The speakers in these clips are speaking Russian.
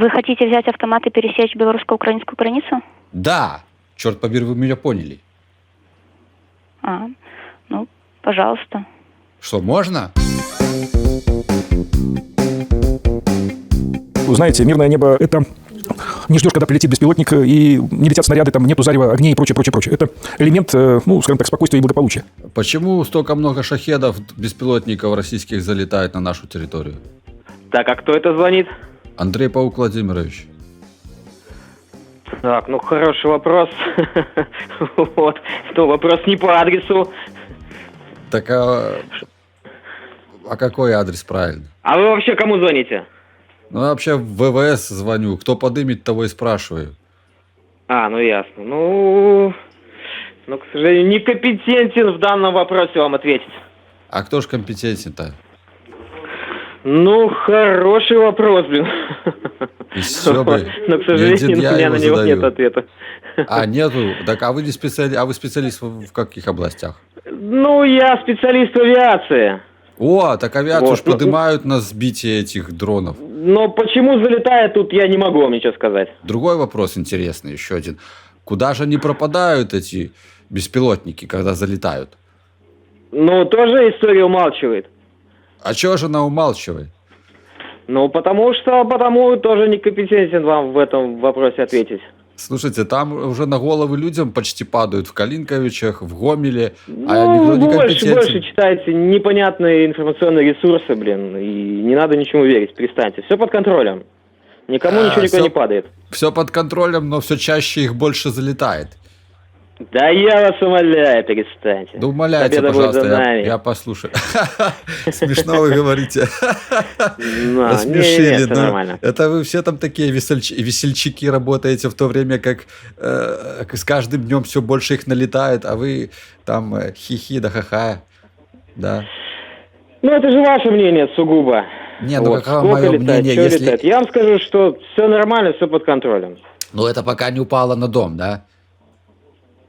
Вы хотите взять автомат и пересечь белорусско-украинскую границу? Да, черт побери, вы меня поняли. Ну, пожалуйста. Что, можно? Вы знаете, мирное небо — это не ждешь, когда прилетит беспилотник, и не летят снаряды, там нету зарева огней и прочее, прочее, прочее. Это элемент, скажем так, спокойствия и благополучия. Почему столько много шахедов, беспилотников российских залетает на нашу территорию? Так, а кто это звонит? Андрей Паук Владимирович. Так, ну хороший вопрос. Вот. Что, вопрос не по адресу. Так, а какой адрес правильно? А вы вообще кому звоните? Ну, вообще в ВВС звоню. Кто подымет, того и спрашиваю. Ну ясно. Ну, к сожалению, некомпетентен в данном вопросе вам ответить. А кто ж компетентен-то? Ну, хороший вопрос, блин. И все бы. Но, к сожалению, у меня на него нет ответа. Нету? Так, а вы специалист в каких областях? Ну, я специалист в авиации. Так авиацию ж поднимают на сбитие этих дронов. Но почему залетает тут, я не могу вам ничего сказать. Другой вопрос интересный, еще один. Куда же они пропадают, эти беспилотники, когда залетают? Ну, тоже история умалчивает. А чего же она умалчивает? Ну, потому тоже некомпетентен вам в этом вопросе ответить. Слушайте, там уже на головы людям почти падают в Калинковичах, в Гомеле, Ну, никто не больше компетентен. читайте непонятные информационные ресурсы, блин, и не надо ничему верить, перестаньте. Все под контролем. Никому ничего никуда не падает. Все под контролем, но все чаще их больше залетает. Да я вас умоляю, перестаньте. Да умоляйте, Победа будет за пожалуйста, нами. я послушаю. Смешно вы говорите. Не, Рассмешили. всё нормально. Это вы все там такие весельчаки работаете, в то время как с каждым днем все больше их налетает, а вы там хихи да ха-ха. Да. Ну, это же ваше мнение сугубо. Не, ну каково Сколько мое летает, мнение, что если... летает? Я вам скажу, что все нормально, все под контролем. Ну это пока не упало на дом, да?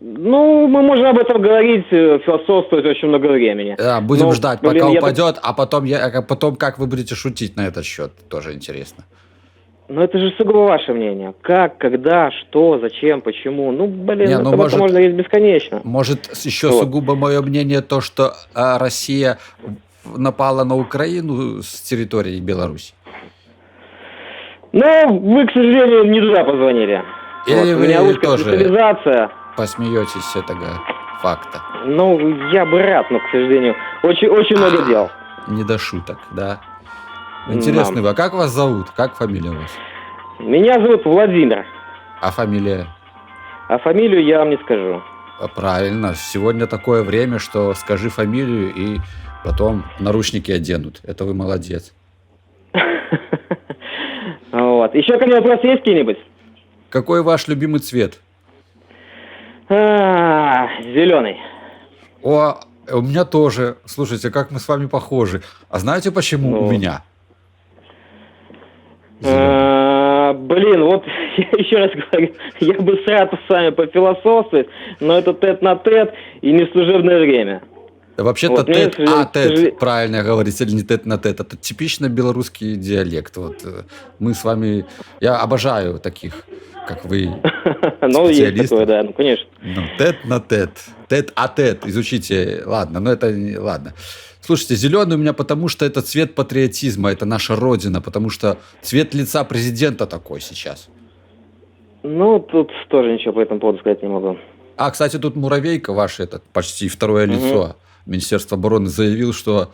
Ну, мы можем об этом говорить, философствовать очень много времени. Будем ждать, пока блин, упадет, а потом как вы будете шутить на этот счет, тоже интересно. Ну, это же сугубо ваше мнение. Как, когда, что, зачем, почему. Ну, блин, Не, это может, можно говорить бесконечно. Может, еще сугубо мое мнение то, что Россия напала на Украину с территории Беларуси? Ну, вы, к сожалению, не туда позвонили. Или у вы меня узкая тоже специализация. посмеетесь с этого факта? Ну, я бы рад, но, к сожалению, очень много дел. Не до шуток, да? Интересный вы. А как вас зовут? Как фамилия у вас? Меня зовут Владимир. А фамилия? А фамилию я вам не скажу. Правильно. Сегодня такое время, что скажи фамилию, и потом наручники оденут. Это вы молодец. Вот. Еще ко мне вопросы есть какие-нибудь? Какой ваш любимый цвет? Зеленый. У меня тоже. Слушайте, как мы с вами похожи. А знаете, почему у меня? Блин, вот я еще раз говорю, я бы с радостью с вами пофилософствовать, но это тет-на-тет и не в служебное время. Вообще-то тет-а-тет, правильно говорить, или не тет-на-тет. Это типично белорусский диалект. Вот мы с вами... Я обожаю таких, как вы, ну, есть такое, да, ну, конечно. Ну, тет-на-тет, тет-а-тет, изучите. Ладно, но это... Ладно. Слушайте, зеленый у меня потому, что это цвет патриотизма, это наша родина, потому что цвет лица президента такой сейчас. Ну, тут тоже ничего по этому поводу сказать не могу. Кстати, тут Муравейко, ваше это почти второе лицо Министерства обороны, заявил, что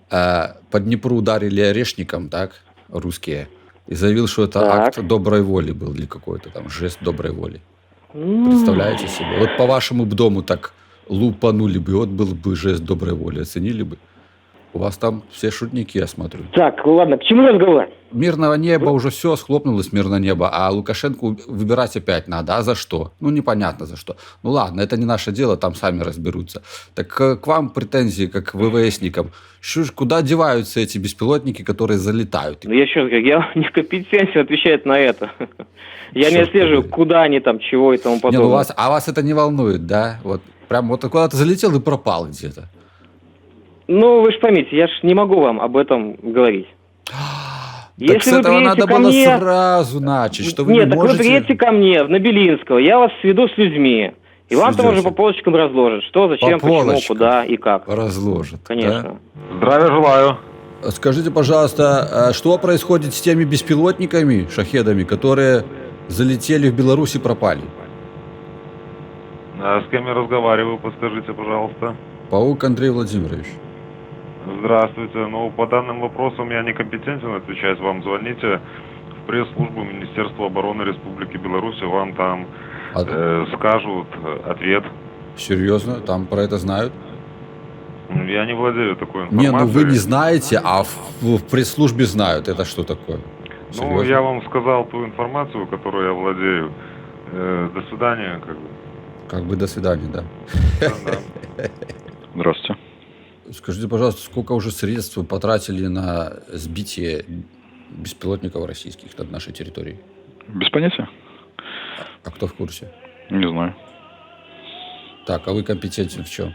по Днепру ударили орешником, так, русские, и заявил, что это акт доброй воли был, или какой-то там жест доброй воли. Представляете себе? Вот по вашему дому так лупанули бы, вот был бы жест доброй воли, оценили бы. У вас там все шутники, я смотрю. Так, ладно, к чему разговор? Мирного неба уже все, схлопнулось мирное небо, а Лукашенко выбирать опять надо. А за что? Ну, непонятно за что. Ну, ладно, это не наше дело, там сами разберутся. Так к вам претензии, как к ВВСникам. Куда деваются эти беспилотники, которые залетают? Ну, я еще раз говорю, я некомпетентен отвечать на это. Я не отслеживаю, куда они там, чего и тому подобное. Вас это не волнует, да? Вот прям вот куда-то залетел и пропал где-то. Ну, вы же поймите, я ж не могу вам об этом говорить. Так Если с вы этого приедете надо ко было мне... сразу начать, что вы Нет, не так можете... вы приедете ко мне, на Белинского, я вас сведу с людьми. И вам там уже Сведете. по полочкам разложат, что, зачем, По почему, полочкам. куда и как. Разложат, Конечно. Здравия желаю. да? Скажите, пожалуйста, а что происходит с теми беспилотниками, шахедами, которые залетели в Беларусь и пропали? А с кем я разговариваю, подскажите, пожалуйста. Паук Андрей Владимирович. Здравствуйте. Ну, по данным вопросам я некомпетентен отвечать. Вам звоните в пресс-службу Министерства обороны Республики Беларусь, вам там скажут ответ. Серьезно? Там про это знают? Я не владею такой Не, информацией. ну вы не знаете, а в пресс-службе знают. Это что такое? Ну, Серьезно? я вам сказал ту информацию, которую я владею. До свидания, как бы. Как бы до свидания, да. Да. Здравствуйте. Скажите, пожалуйста, сколько уже средств вы потратили на сбитие беспилотников российских над нашей территорией? Без понятия? А кто в курсе? Не знаю. Так, а вы компетентен в чем?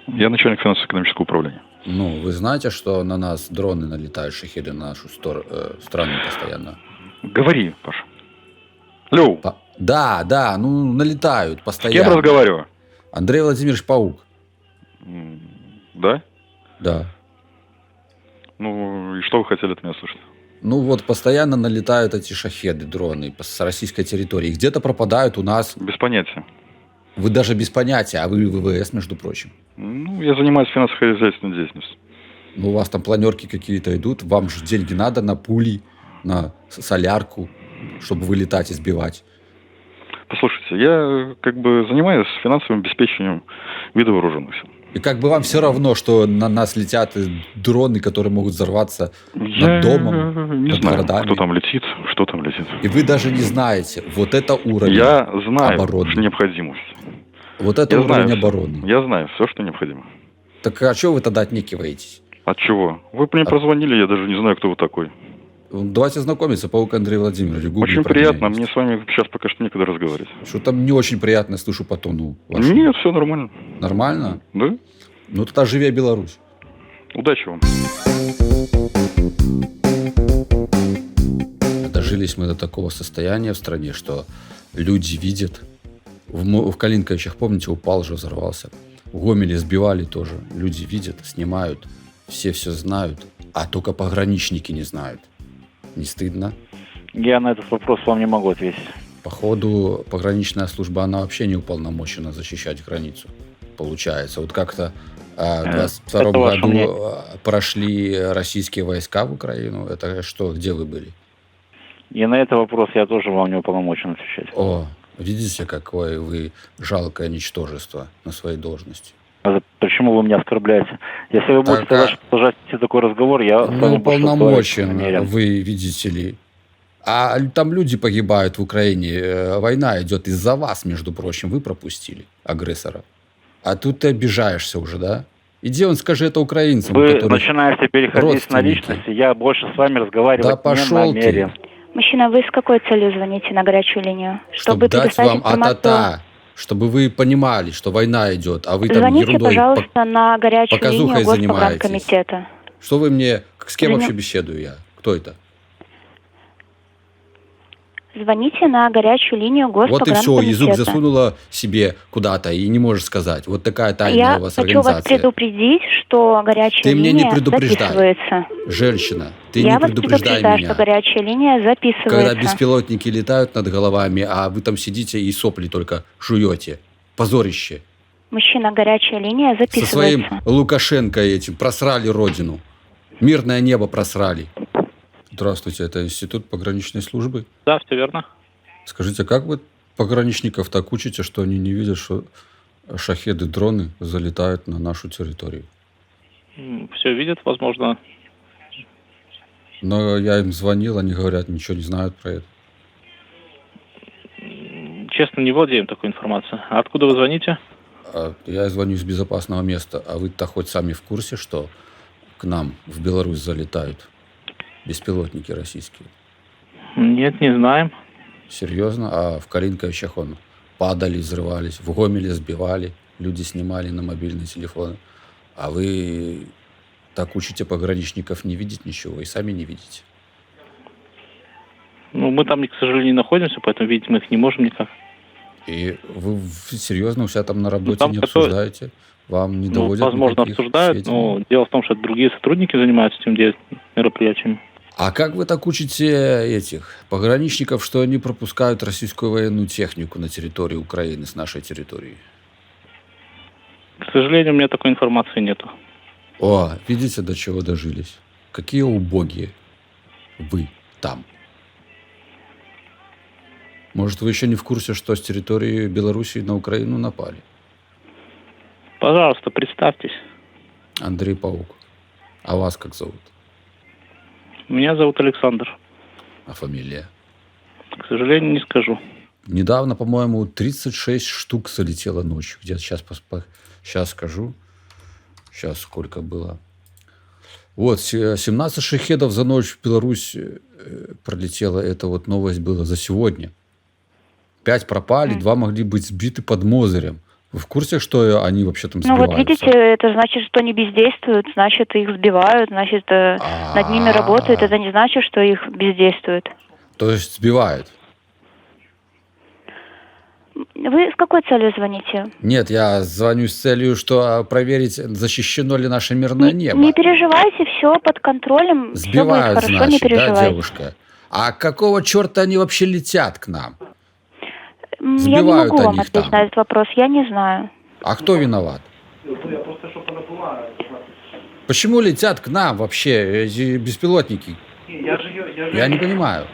Я начальник финансово-экономического управления. Ну, вы знаете, что на нас дроны налетают, шахеды на нашу страну постоянно? Говори, Паша. Алло, Да, ну налетают с постоянно. кем разговариваю? Андрей Владимирович Паук. Да? Да. Ну, и что вы хотели от меня слышать? Ну вот постоянно налетают эти шахеды, дроны с российской территории. Где-то пропадают у нас. Без понятия. Вы даже без понятия, а вы ВВС, между прочим. Ну, я занимаюсь финансово-хозяйственной деятельностью. Ну, у вас там планерки какие-то идут, вам же деньги надо на пули, на солярку, чтобы вылетать и сбивать. Послушайте, я как бы занимаюсь финансовым обеспечением вида вооруженных сил. И как бы вам все равно, что на нас летят дроны, которые могут взорваться над домом, не над знаю, городами. кто там летит, что там летит. И вы даже не знаете, вот это уровень Я знаю обороны. необходимость. Вот это Я уровень знаю, обороны. Я знаю все, что необходимо. Так а что вы тогда отнекиваетесь? От чего? Вы мне прозвонили, я даже не знаю, кто вы такой. Давайте знакомиться, Паук Андрей Владимирович. в Гугле Очень про меня приятно. есть. Мне с вами сейчас пока что некогда разговаривать. Что-то не очень приятно слышу по тону вашему. Нет, все нормально. Нормально? Да? Ну тогда живи Беларусь. Удачи вам. Дожились мы до такого состояния в стране, что люди видят. В Калинковичах, помните, упал же, взорвался. В Гомеле сбивали тоже. Люди видят, снимают. Все знают. А только пограничники не знают. Не стыдно? Я на этот вопрос вам не могу ответить. Походу, пограничная служба, она вообще не уполномочена защищать границу. Получается. Вот как-то в 22 это ваше году мнение. прошли российские войска в Украину. Это что, где вы были? И на этот вопрос я тоже вам не уполномочен отвечать. О, видите, какое вы жалкое ничтожество на своей должности. Почему вы меня оскорбляете? Если вы будете дальше продолжать такой разговор, я с Ну, вами больше разговаривать не уполномочен, намерен. вы видите ли. А там люди погибают в Украине. Война идет из-за вас, между прочим. Вы пропустили агрессора. А тут ты обижаешься уже, да? Иди он скажи это украинцам, Вы которые начинаете переходить на родственники. личности. Я больше с вами разговаривать Да не пошел ты. намерен. Мужчина, вы с какой целью звоните на горячую линию? Чтобы дать предоставить вам информацию? а-та-та, чтобы вы понимали, что война идет, а вы там Звоните, ерундой пожалуйста, на горячую показухой линию занимаетесь. Госпогранкомитета. Что вы мне... С кем Звоню. вообще беседую я? Кто это? Звоните на горячую линию Вот и Госпогранкомитета. все, язык засунула себе куда-то и не можешь сказать. Вот такая тайная Я у вас хочу вас организация. предупредить, что горячая Ты мне не линия предупреждай. записывается. Женщина, ты Я не вас предупреждай предупреждаю, меня. что горячая линия записывается. Когда беспилотники летают над головами, а вы там сидите и сопли только жуете. Позорище. Мужчина, горячая линия Со своим записывается. Лукашенко этим просрали родину. Мирное небо просрали. Здравствуйте, это Институт пограничной службы. Да, все верно. Скажите, как вы пограничников так учите, что они не видят, что шахеды, дроны залетают на нашу территорию? Все видят, возможно. Но я им звонил, они говорят, ничего не знают про это. Честно, не владеем такой информацией. А откуда вы звоните? Я звоню из безопасного места, а вы-то хоть сами в курсе, что к нам в Беларусь залетают беспилотники российские? Нет, не знаем. Серьезно? А в Калинковичах он падали, взрывались, в Гомеле сбивали, люди снимали на мобильные телефоны. А вы так учите пограничников не видеть ничего и сами не видите. Ну, мы там, к сожалению, не находимся, поэтому видеть мы их не можем никак. И вы серьезно у себя там на работе там не такое- обсуждаете? Вам не Ну, доводят возможно, никаких обсуждают, сведений? но дело в том, что другие сотрудники занимаются этим мероприятием. А как вы так учите этих пограничников, что они пропускают российскую военную технику на территории Украины, с нашей территории? К сожалению, у меня такой информации нету. О, видите, до чего дожились? Какие убогие вы там. Может, вы еще не в курсе, что с территории Белоруссии на Украину напали? Пожалуйста, представьтесь. Андрей Паук. А вас как зовут? Меня зовут Александр. А фамилия? К сожалению, не скажу. Недавно, по-моему, 36 штук залетело ночью. Где-то сейчас скажу. Сейчас сколько было. Вот, 17 шахедов за ночь в Беларусь пролетело. Это вот новость была за сегодня. 5 пропали, 2 могли быть сбиты под Мозырем. Вы в курсе, что они вообще там Ну сбиваются? вот видите, это значит, что они бездействуют, значит, их сбивают, значит, над ними работают. Это не значит, что их бездействуют. То есть сбивают? Вы с какой целью звоните? Нет, я звоню с целью, что проверить, защищено ли наше мирное небо. Не переживайте, все под контролем, все будет Сбивают, хорошо, не значит, да, переживайте. девушка? А какого черта они вообще летят к нам? Я не Сбивают могу вам они их ответить там. на этот вопрос, я не знаю. А кто виноват? Почему летят к нам вообще эти беспилотники? Я не понимаю.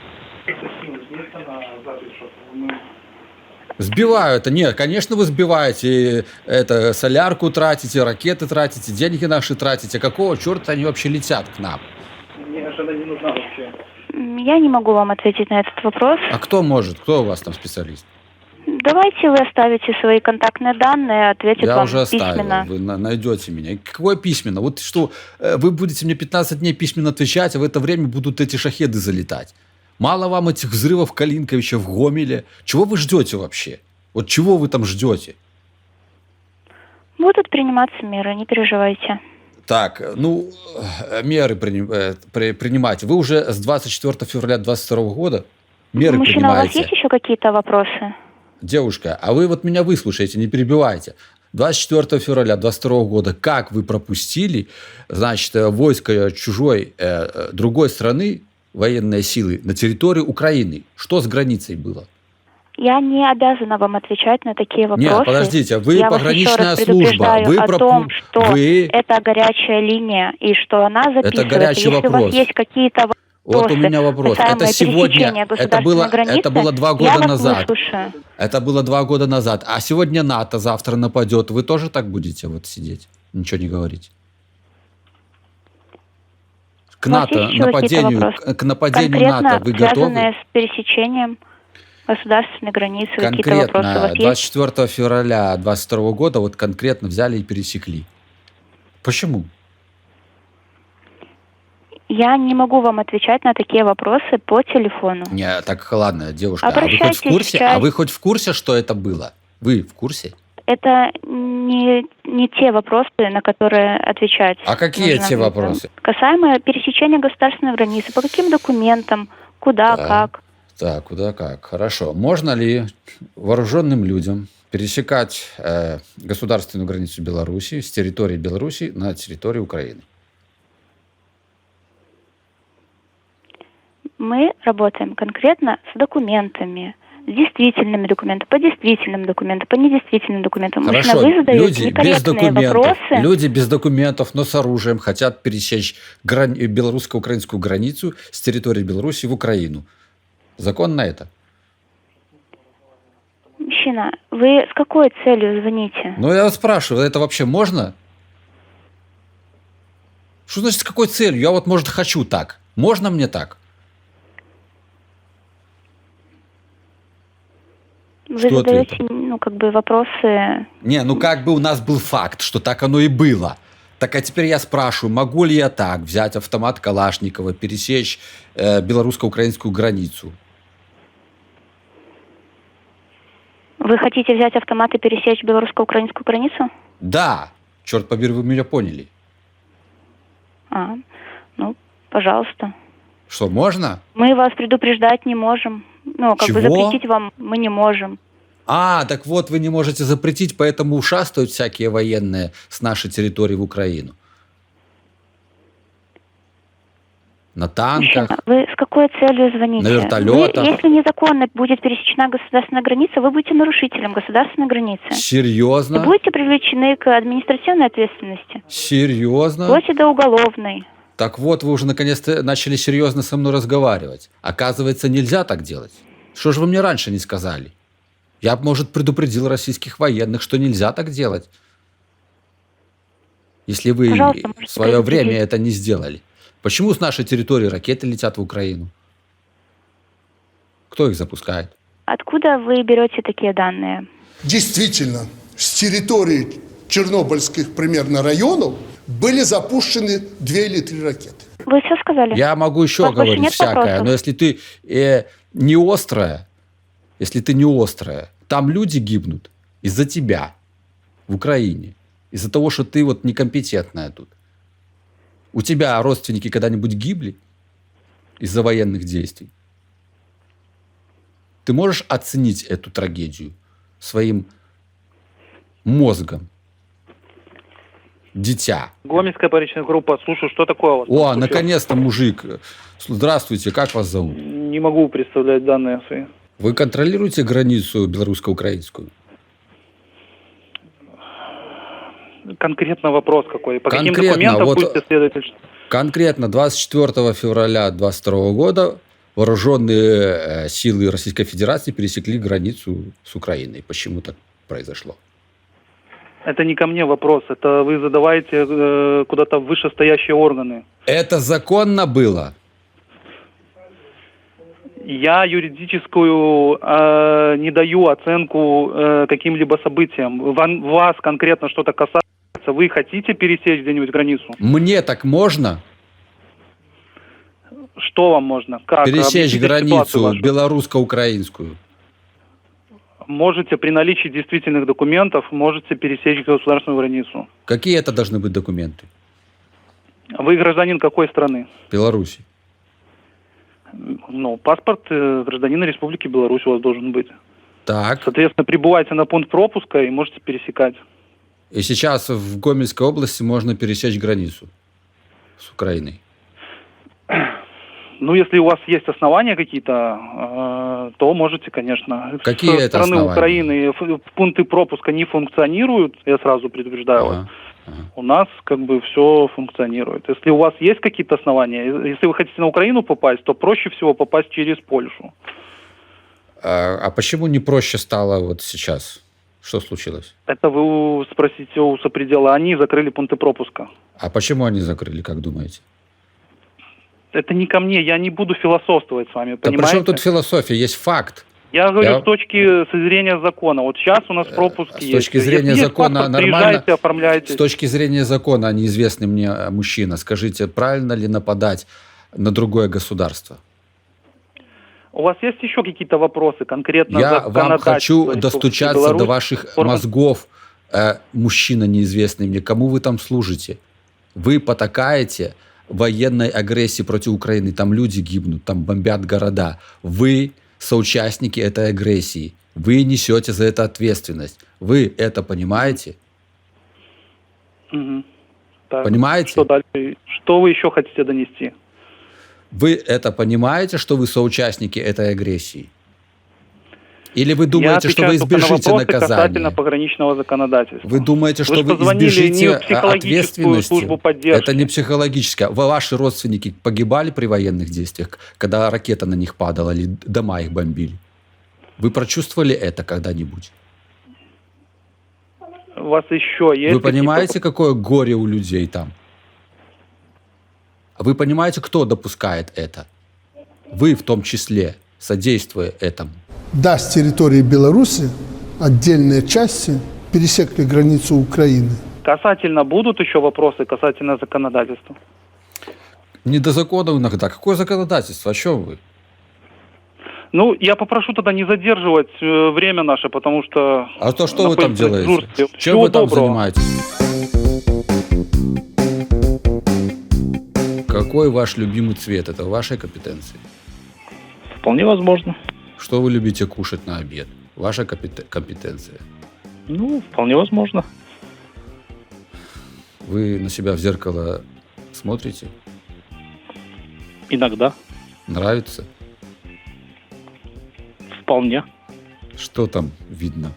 Сбивают. Нет, конечно, вы сбиваете. Это солярку тратите, ракеты тратите, деньги наши тратите. Какого черта они вообще летят к нам? Я не могу вам ответить на этот вопрос. А кто может? Кто у вас там специалист? Давайте вы оставите свои контактные данные, ответит Я вам уже оставил. письменно. Вы найдете меня. Какое письменно? Вот что, вы будете мне 15 дней письменно отвечать, а в это время будут эти шахеды залетать. Мало вам этих взрывов в Калинковиче, в Гомеле? Чего вы ждете вообще? Вот чего вы там ждете? Будут приниматься меры, не переживайте. Так, ну, меры принимайте. Вы уже с 24 февраля 2022 года меры Мужчина, у вас принимаете. есть еще какие-то вопросы? Девушка, а вы вот меня выслушайте, не перебивайте. 24 февраля 2022 года, как вы пропустили, значит, войско чужой, другой страны, военные силы на территории Украины? Что с границей было? Я не обязана вам отвечать на такие вопросы. Нет, подождите, вы Я вас пограничная еще раз служба. предупреждаю Вы о том, что вы... это горячая линия и что она записывается. горячий Если у вопрос. вас есть какие-то вопросы, Вот у меня вопрос. Это касаемые сегодня, пересечения государственной границы, это было 2 я года вас назад. выслушаю. Это было 2 года назад. А сегодня НАТО завтра нападет. Вы тоже так будете вот сидеть? Ничего не говорить? К У вас НАТО, есть еще какие-то вопросы? к нападению Конкретно НАТО вы готовы? связанные с пересечением государственной границы, какие-то вопросы у Конкретно вас есть? 24 февраля 2022 года вот конкретно взяли и пересекли. Почему? Я не могу вам отвечать на такие вопросы по телефону. Не, так ладно, девушка, Обращайтесь а в часть. вы хоть в курсе, что это было? Вы в курсе? Это не те вопросы, на которые отвечать. А какие нужно. те вопросы? Касаемо пересечения государственной границы. По каким документам? Куда, Так. как? Так, куда как? Хорошо. Можно ли вооруженным людям пересекать государственную границу Беларуси с территории Беларуси на территорию Украины? Мы работаем конкретно с документами, с действительными документами, по действительным документам, по недействительным документам. Хорошо, Мужчина, вы задаете люди без некорректные документов, вопросы. люди без документов, но с оружием хотят пересечь белорусско-украинскую границу с территории Беларуси в Украину. Законно это? Мужчина, вы с какой целью звоните? Ну, я вас спрашиваю, это вообще можно? Что значит с какой целью? Я вот, может, хочу так. Можно мне так? Вы Что задаете, ответом? вопросы. Не, ну как бы у нас был факт, что так оно и было. Так а теперь я спрашиваю, могу ли я так взять автомат Калашникова, пересечь белорусско-украинскую границу? Вы хотите взять автомат и пересечь белорусско-украинскую границу? Да, черт побери, вы меня поняли. Пожалуйста. Что, можно? Мы вас предупреждать не можем. Ну, как бы Чего? запретить вам мы не можем. Так вот вы не можете запретить, поэтому ушастают всякие военные с нашей территории в Украину. На танках. Мужчина, вы с какой целью звоните? На вертолетах. Если незаконно будет пересечена государственная граница, вы будете нарушителем государственной границы. И Серьезно? будете привлечены к административной ответственности. Серьезно? Вплоть до уголовной. Так вот, вы уже наконец-то начали серьезно со мной разговаривать. Оказывается, нельзя так делать. Что же вы мне раньше не сказали? Я бы, может, предупредил российских военных, что нельзя так делать. Если вы Пожалуйста, в можете свое предупредить. время это не сделали. Почему с нашей территории ракеты летят в Украину? Кто их запускает? Откуда вы берете такие данные? Действительно, с территории чернобыльских примерно районов были запущены 2 или 3 ракеты. Вы все сказали? Я могу еще У вас больше говорить нет всякое, вопросов? но если ты не острая, там люди гибнут из-за тебя в Украине, из-за того, что ты вот некомпетентная тут. У тебя родственники когда-нибудь гибли из-за военных действий? Ты можешь оценить эту трагедию своим мозгом? Дитя. Гомельская поречная группа. Слушаю, что такое у вас? О, наконец-то, мужик. Здравствуйте, как вас зовут? Не могу представлять данные свои. Вы контролируете границу белорусско-украинскую? Конкретно вопрос какой? По каким Конкретно, документам вот- пусть следователь? Конкретно 24 февраля 2022 года вооруженные силы Российской Федерации пересекли границу с Украиной. Почему так произошло? Это не ко мне вопрос. Это вы задаваете куда-то в вышестоящие органы. Это законно было? Я юридическую не даю оценку каким-либо событиям. Вас конкретно что-то касается. Вы хотите пересечь где-нибудь границу? Мне так можно? Что вам можно? Как? Пересечь Объясните ситуацию границу вашу. белорусско-украинскую? Можете при наличии действительных документов, можете пересечь государственную границу. Какие это должны быть документы? Вы гражданин какой страны? Беларуси. Ну, паспорт гражданина Республики Беларусь у вас должен быть. Так. Соответственно, прибывайте на пункт пропуска и можете пересекать. И сейчас в Гомельской области можно пересечь границу с Украиной. Ну, если у вас есть основания какие-то, то можете, конечно. Какие Со это стороны основания? Украины пункты пропуска не функционируют, я сразу предупреждаю вас. У нас как бы все функционирует. Если у вас есть какие-то основания, если вы хотите на Украину попасть, то проще всего попасть через Польшу. А почему не проще стало вот сейчас? Что случилось? Это вы спросите у сопредела. Они закрыли пункты пропуска. А почему они закрыли, как думаете? Это не ко мне, я не буду философствовать с вами, Да при понимаете? чем тут философия? Есть факт. Я говорю Я- с точки зрения закона. Вот сейчас у нас пропуск С есть. точки зрения Если есть закона паспорт, нормально. приезжайте, оформляйте. С точки зрения закона, а неизвестный мне мужчина, скажите, правильно ли нападать на другое государство? У вас есть еще какие-то вопросы конкретно? Я вам законодательства хочу Республики достучаться Беларусь? до ваших мозгов, мужчина неизвестный мне. Кому вы там служите? Вы потакаете военной агрессии против Украины. Там люди гибнут, там бомбят города. Вы соучастники этой агрессии. Вы несете за это ответственность. Вы это понимаете? Мгм. Так, Понимаете? Что дальше? Что вы еще хотите донести? Вы это понимаете, что вы соучастники этой агрессии? Или вы Я думаете, что вы отвечаю только на избежите вопросы касательно наказания? пограничного законодательства. Вы думаете, что Вы вы же позвонили не избежите в психологическую ответственности? службу поддержки. Это не психологическое. Ваши родственники погибали при военных действиях, когда ракета на них падала или дома их бомбили? Вы прочувствовали это когда-нибудь? У вас еще есть Вы понимаете, какие-то- какое горе у людей там? Вы понимаете, кто допускает это? Вы в том числе, содействуя этому. Да, с территории Беларуси отдельные части пересекли границу Украины. Касательно будут еще вопросы касательно законодательства? Не до законов иногда. Какое законодательство? О чем вы? Ну, я попрошу тогда не задерживать время наше, потому что... А то что вы там находится на делаете? дежурстве. Чем Всего вы там доброго. занимаетесь? Какой ваш любимый цвет? Это в вашей компетенции? Вполне возможно. Что вы любите кушать на обед? Ваша компетенция. Ну, вполне возможно. Вы на себя в зеркало смотрите? Иногда. Нравится? Вполне. Что там видно?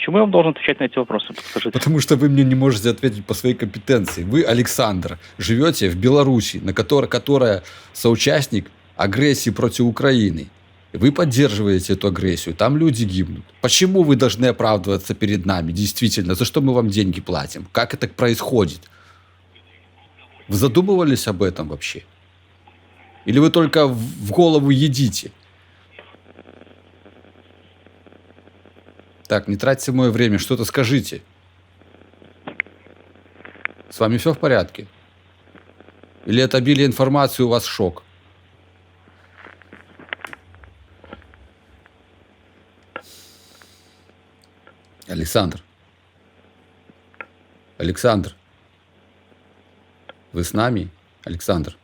Почему я вам должен отвечать на эти вопросы? Подскажите. Потому что вы мне не можете ответить по своей компетенции. Вы, Александр, живете в Беларуси, которая соучастник агрессии против Украины. Вы поддерживаете эту агрессию, там люди гибнут. Почему вы должны оправдываться перед нами? Действительно, за что мы вам деньги платим? Как это происходит? Вы задумывались об этом вообще? Или вы только в голову едите? Так, не тратьте мое время, что-то скажите. С вами все в порядке? Или от обилия информации у вас шок? Александр. Александр. Вы с нами, Александр?